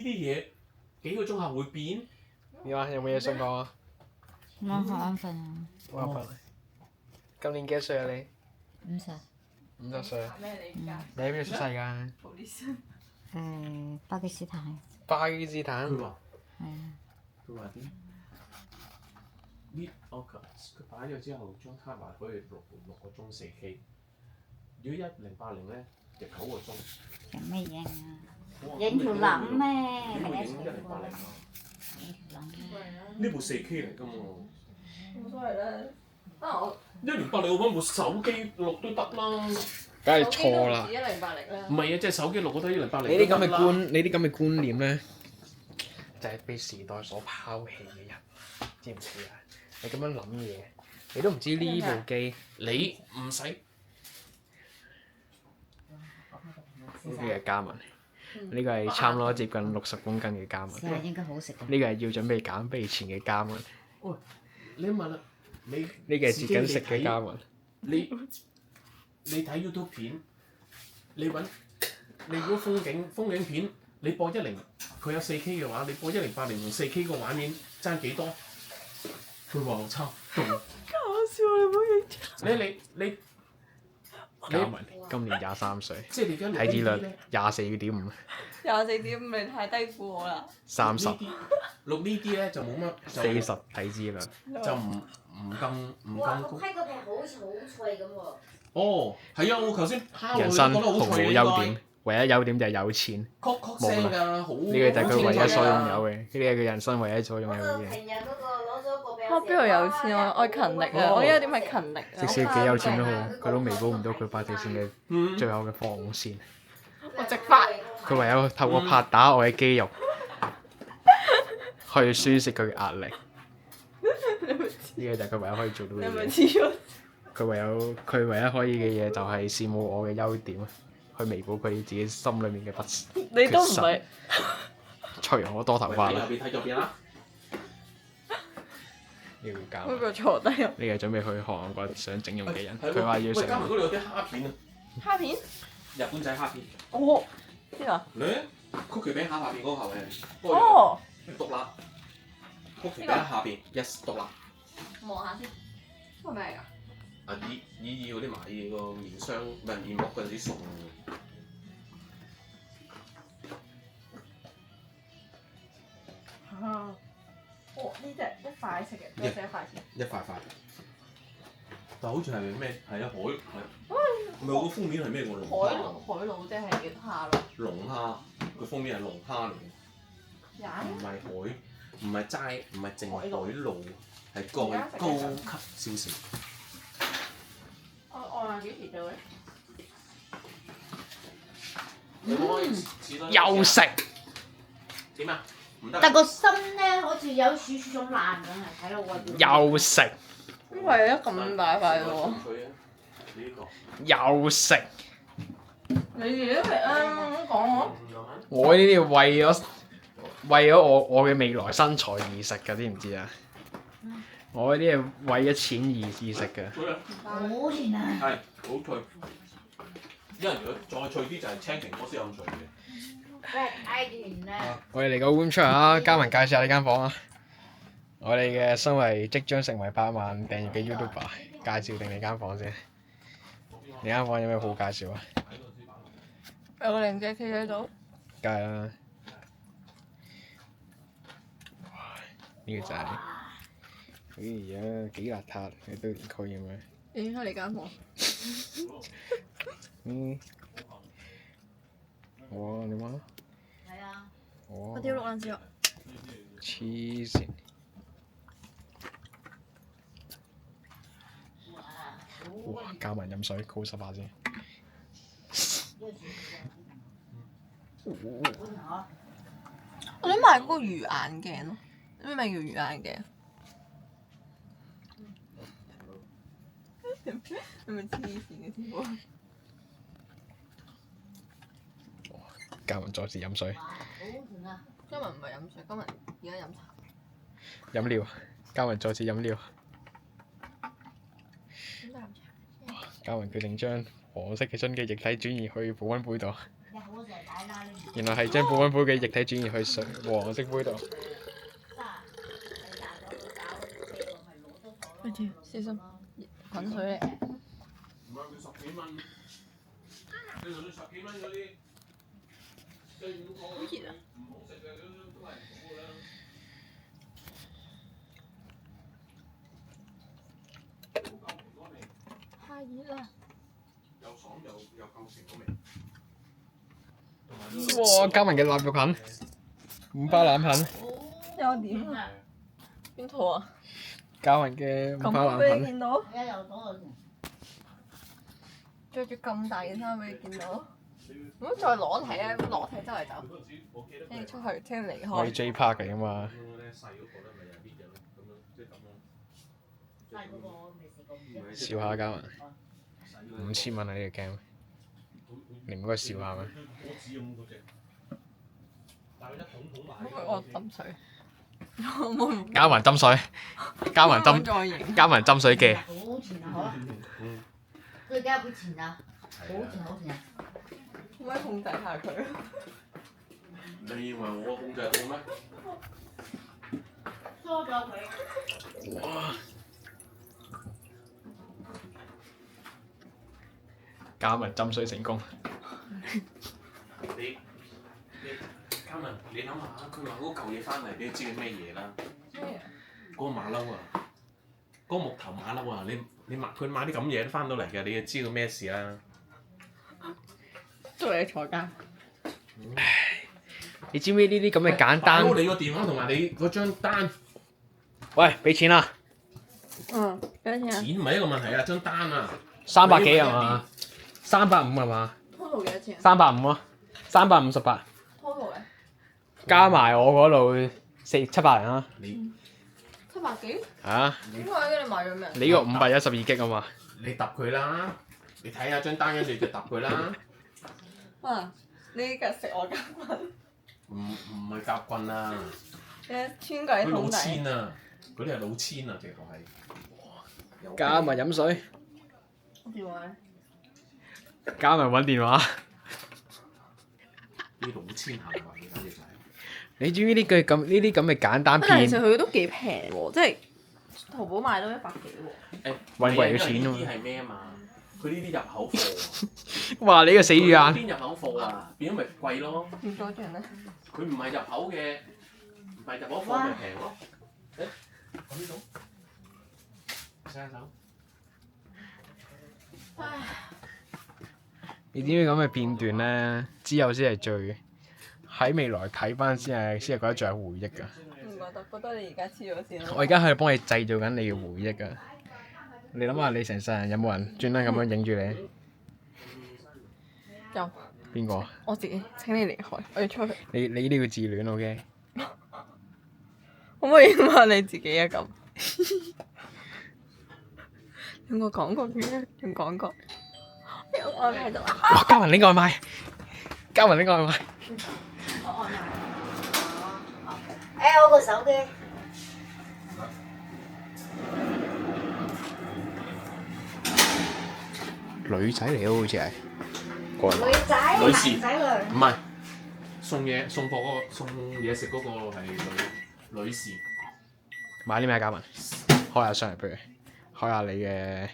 啲嘢幾個鐘後會變。點啊？有冇嘢想講啊？我好眼瞓啊！我眼瞓。今年幾多歲啊你50。50歲。你喺邊度出世㗎？巴基斯坦。巴基斯坦。佢話。係啊。佢話點？佢擺咗之後，張卡埋可以6個鐘4K。如果1080咧，就9個鐘。有咩影啊？影條諗咩？呢部影1080啊！呢部4K 嚟㗎嘛。冇所謂啦。我1080我揾部手機錄都得啦。梗係錯啦！ 1080啦。唔係啊，即係手機錄都得1080。你啲咁嘅觀念咧，就係被時代所拋棄嘅人，知唔知啊？你咁樣諗嘢，你都唔知呢部機，你唔使。呢個係嘉文，呢個係差唔多接近60公斤嘅嘉文。係應該好食嘅。呢個係要準備減肥前嘅嘉文。喂，你問啦，你呢個係節緊食嘅嘉文。你睇 YouTube 片，你如果風景片，你播10，佢有4K 嘅話，你播1080同4K 個畫面爭幾多？佢話我差唔多。搞笑你唔好影。你嘉文今年23歲，即係你而家體脂率24.5。24.5你太低估我啦。30。錄呢啲咧就冇乜。40體脂率。就唔夠哇！高。個批嗰片好似好脆咁喎。哦，係啊！我頭先蝦人生我覺得毫無好脆優點，唯一優點就係有錢。曲聲㗎，好。呢個就係佢唯一所擁有嘅，呢個係佢人生唯一所擁有嘅嘢。平日嗰個攞咗個俾我邊度有錢啊？我勤力啊！我優點係勤力啊。即使幾有錢都好，佢都彌補唔到佢拍地線嘅最後嘅放線。我直發。佢唯有透過拍打我嘅肌肉，去宣泄佢嘅壓力。呢個就係佢唯一可以做到嘅你係咪嘢。黐咗？佢唯一可以嘅嘢就係羨慕我嘅優點，去彌補佢自己心裏面嘅不缺失。你都唔係。除我多頭髮啦。睇右邊啦。呢個教。嗰個坐低啊！呢個準備去韓國想整容嘅人，佢話要食。喂，加埋嗰度有啲蝦片啊！蝦片？日本仔蝦片。哦。邊啊？咧，曲奇餅下邊嗰個係。哦。獨立。曲奇餅下邊 ，yes 獨立。望下先。係咩嚟㗎？啊，以嗰啲買個面霜唔係面膜嗰陣時送嘅。哦，呢隻一塊食嘅，多寫一塊先。一塊塊。但好似係咩？係啊，海係。唔係我個封面係咩個龍蝦？海螺即係叫蝦咯。龍蝦，佢封面係龍蝦嚟嘅。唔係海，唔係齋，唔係淨係海露，係高級少少。我話幾時做嘅？又食。點啊？唔得。但個心咧，好似有少少種爛咁啊！睇到我。又食。因為咧咁大塊喎。又食。你哋都係啱講我。我呢啲為咗我嘅未來身材而食㗎，知唔知啊？我呢啲係為咗錢而食㗎。好甜啊！係，好脆。因為如果再脆啲就係青蘋果先咁脆嘅。太甜啦！我哋嚟個 room tour啊！嘉文介紹下呢間房啊！我哋嘅身為即將成為8萬訂閱嘅 YouTuber，介紹定你間房先。你間房有咩好介紹啊？有個靚姐企喺度。梗係啦。呢個就係。哎呀，幾邋遢，你都連區咁樣。影開你間房。哇！你望。係啊。我屌6lần chưa？黐線。哇！嘉文飲水，close 下先。我想買嗰個魚眼鏡咯，咩名叫魚眼鏡？係咪黐線嘅師傅？嘉文再次飲水。今日唔係飲水，今日而家飲茶。飲料，嘉文再次飲料。嘉文決定將黃色嘅樽嘅液體轉移去保溫杯度。原來係將保溫杯嘅液體轉移去水黃色杯度。跟住小心滾水嚟。唔係佢10幾蚊，你就算10幾蚊嗰啲，即係如果好熱啊！唔好食嘅都係唔好㗎啦。太熱啦！又爽又夠食個味。哇！嘉文嘅臘肉粉，5包腩粉。又點啊？邊套啊？嘉文嘅5包咁俾你腩粉。見到？而家又講啦。着住咁大件衫俾你見到？唔好再裸體啊！裸體周圍走，跟住出去，聽離我係開。J Park 嚟㗎嘛。細嗰個未食過唔知。笑下嘉文，5000蚊啊呢個 game，你唔應該笑下咩？我抌水，我冇嘉文斟水，嘉文斟，再影。嘉文斟水機。好甜啊！好啊。佢而家有幾甜啊？好甜好甜啊！可唔可以控制下佢？你認為我控制到咩？疏咗佢。哇！嘉文斟水成功。你嘉文，你諗下，佢話嗰嚿嘢翻嚟，你知佢咩嘢啦？咩嗰個馬騮啊，嗰個木頭馬騮啊，你買佢買啲咁嘢都翻到嚟嘅，你就知佢咩事啦。做你坐監。你知唔知呢啲咁嘅簡單？你個電話同埋你嗰張單，喂，俾錢啦嗯，幾多錢啊錢唔係一個問題啊，張單啊， ！300幾係嘛？350係嘛？total 幾多錢啊？350啊，358， ？total 嘅加埋我嗰度700零啦。你700幾？啊！點解嘅？你買咗咩？你呢個512G啊嘛？你揼佢啦，你睇下張單跟住就揼佢啦。啊！你今日食我夾棍，唔係夾棍啊，你穿佢老櫃桶底。千啊，嗰啲係老千啊，直頭係。加埋飲水，電話咧？加埋揾電話。啲老千行為嘅簡直就係。你知唔知呢啲咁嘅簡單但係其實片佢都幾平喎，即係淘寶賣都100幾喎。誒，揾貴咗錢啊嘛呢啲係咩啊嘛？佢呢啲入口貨，哇！你個死魚眼，邊入口貨啊？變咗咪貴咯？唔多轉咧。佢唔係入口嘅，唔係入口貨咪平咯。誒，咁呢度，洗下手。你知唔知咁嘅片段咧，之後先係最喺未來睇翻先係覺得最有回憶㗎。唔覺得你而家黐咗線咯。我而家喺度幫你製造緊你嘅回憶㗎。你諗下，你成世人有冇人專登咁樣影住你？有。邊個？我自己請你離開，我要出去。你呢個自戀 OK？可唔可以問你自己啊咁？有冇講過嘅？有講過。有外賣喺度啊！哇！嘉文拎外賣，嘉文拎外賣。我外賣。誒，我個手機。女仔嚟咯，好似係。女仔，女士男仔嚟。唔係，送嘢食嗰個係女士。買啲咩嘉文？開下箱嚟，不如開下你嘅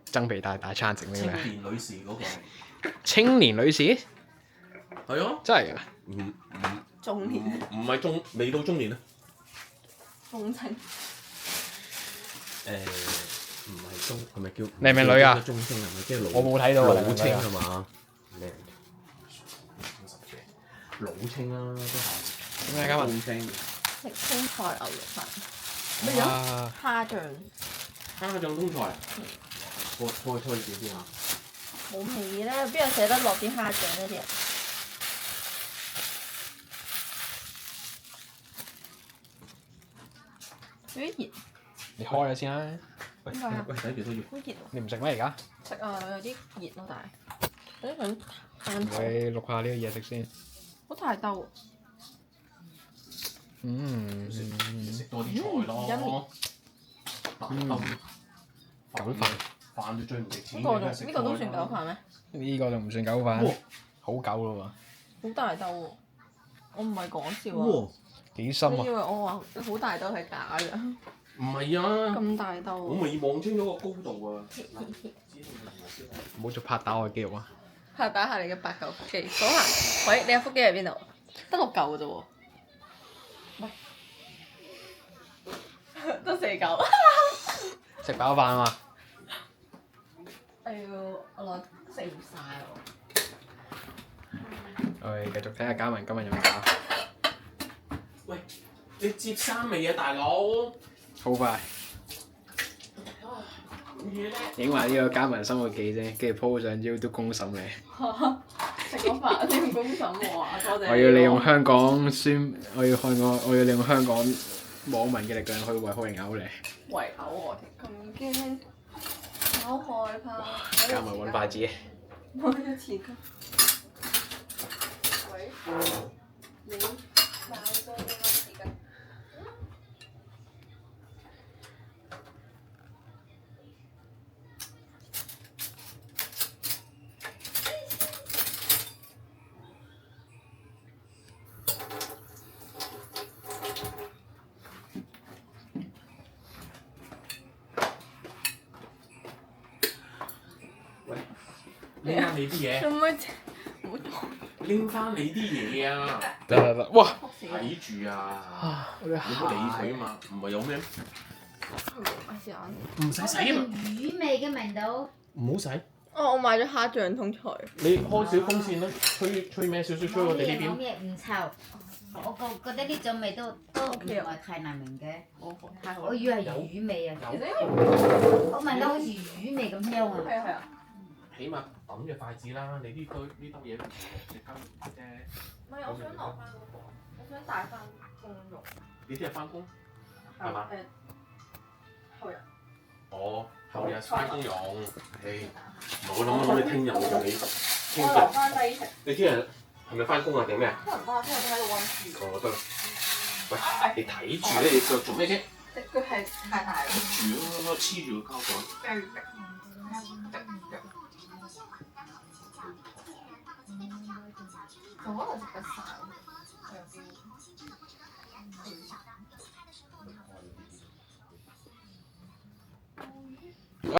增肥大餐整啲青咩？年女士嗰個。青年女士？係啊。真係㗎？中年。唔係未到中年啊。風情。唔係中，係咪叫？你係咪女啊？中青係咪即係老？我冇睇到啊！老青係嘛？靚。老青啦，都係。咩嘉文？老青。食青菜牛肉飯。咩哇！蝦醬。蝦醬冬菜。開少啲下。冇味啦，邊有捨得落啲蝦醬呢啲人？有啲熱。你開咗先啦。喂點解啊喂，睇住都要。好熱喎！你唔食咩而家？食啊，有啲熱咯，但係有啲想攤凍。你錄下呢個嘢食先。好大兜食多啲菜咯。狗飯。飯就最唔值錢喎！嘅。呢個都算狗飯咩？呢個就唔算狗飯，好狗咯好大兜喎！我唔係講笑啊！哇！幾深啊你以為？我話好大兜係假㗎？唔係啊，咁大兜喎！我未望清楚個高度啊！唔好做拍打我嘅肌肉啊！拍打下你嘅八嚿腹肌，數下。喂，你嘅腹肌喺邊度？得6嚿嘅啫喎。喂，得4嚿。食飽飯啊嘛！我攞食唔晒喎。我哋繼續睇下嘉文今日有冇搞。喂，你接衫未啊，大佬？好快！影埋呢個嘉文生活記啫，跟住 po 上 YouTube 公審你。食咗飯你唔公審我啊？多謝。我要利用香港我要利用香港網民嘅力量去為好人嘔你。圍毆我添，咁驚，好害怕。嘉文揾筷子。我一次㗎。喂，你鬧咗你個時間？拎翻你啲嘢，做乜啫？唔好拎翻你啲嘢啊！得，哇！睇住啊！我你唔好理佢啊嘛，唔係有咩？我試下。唔使洗啊嘛，魚味嘅聞到。唔好洗。哦，我買咗蝦醬通菜。你開小風扇啦，吹咩少少吹我哋呢邊。冇嘢唔臭，我覺得呢種味都唔係太難聞嘅。太好我以為係魚味啊，其實我聞到好似魚味咁香啊。係啊係啊。起碼揼隻筷子啦，你呢兜嘢食羹啫。唔係，我想留翻嗰個，我想帶翻公肉。你聽日翻工？係嘛？後日。哦，後日翻工用。唉，我諗你聽日會用你。我留翻低食。你聽日係咪翻工啊？定咩啊？可能翻，聽日都喺度温書。我得啦。喂，你睇住咧，你腳做咩啫？隻腳係太大啦。住咯，黐住個膠袋。仲可能食得晒。